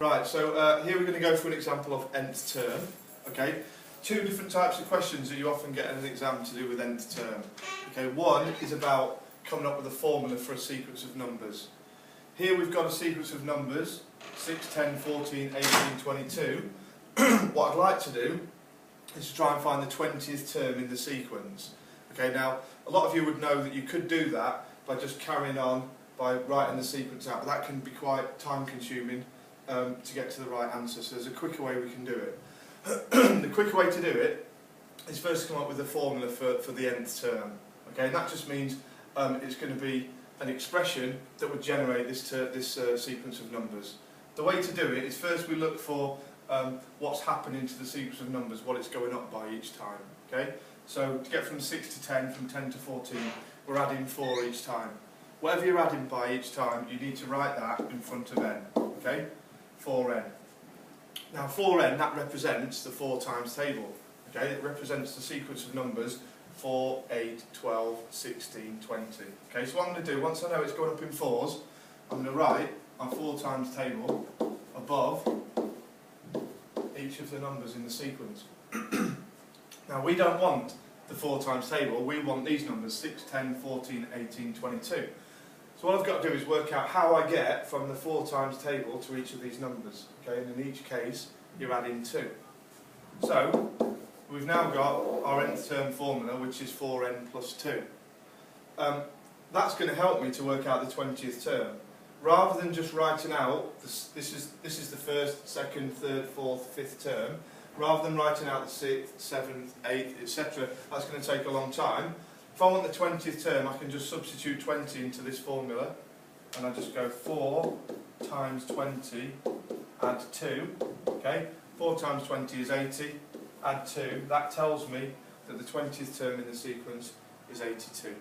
Right, so here we're going to go through an example of nth term. Okay, two different types of questions that you often get in an exam to do with nth term. Okay, one is about coming up with a formula for a sequence of numbers. Here we've got a sequence of numbers, 6, 10, 14, 18, 22. What I'd like to do is to try and find the 20th term in the sequence. Okay, now a lot of you would know that you could do that by just carrying on by writing the sequence out, but that can be quite time consuming to get to the right answer, so there's a quicker way we can do it. The quicker way to do it is first to come up with a formula for the nth term. Okay, and that just means it's going to be an expression that would generate this sequence of numbers. The way to do it is first we look for what's happening to the sequence of numbers, what it's going up by each time. Okay, so to get from 6 to 10, from 10 to 14, we're adding 4 each time. Whatever you're adding by each time, you need to write that in front of n. Okay, 4n. Now 4n, that represents the 4 times table. Okay, it represents the sequence of numbers 4, 8, 12, 16, 20. Okay, so what I'm going to do, once I know it's going up in 4s, I'm going to write our 4 times table above each of the numbers in the sequence. Now we don't want the 4 times table, we want these numbers 6, 10, 14, 18, 22. So what I've got to do is work out how I get from the 4 times table to each of these numbers. Okay, and in each case you're adding 2. So we've now got our nth term formula, which is 4n plus 2. That's going to help me to work out the 20th term. Rather than just writing out, this is the first, second, third, fourth, fifth term, rather than writing out the 6th, 7th, 8th, etc., that's going to take a long time. If I want the 20th term, I can just substitute 20 into this formula, and I just go 4 times 20, add 2, okay? 4 times 20 is 80, add 2, that tells me that the 20th term in the sequence is 82.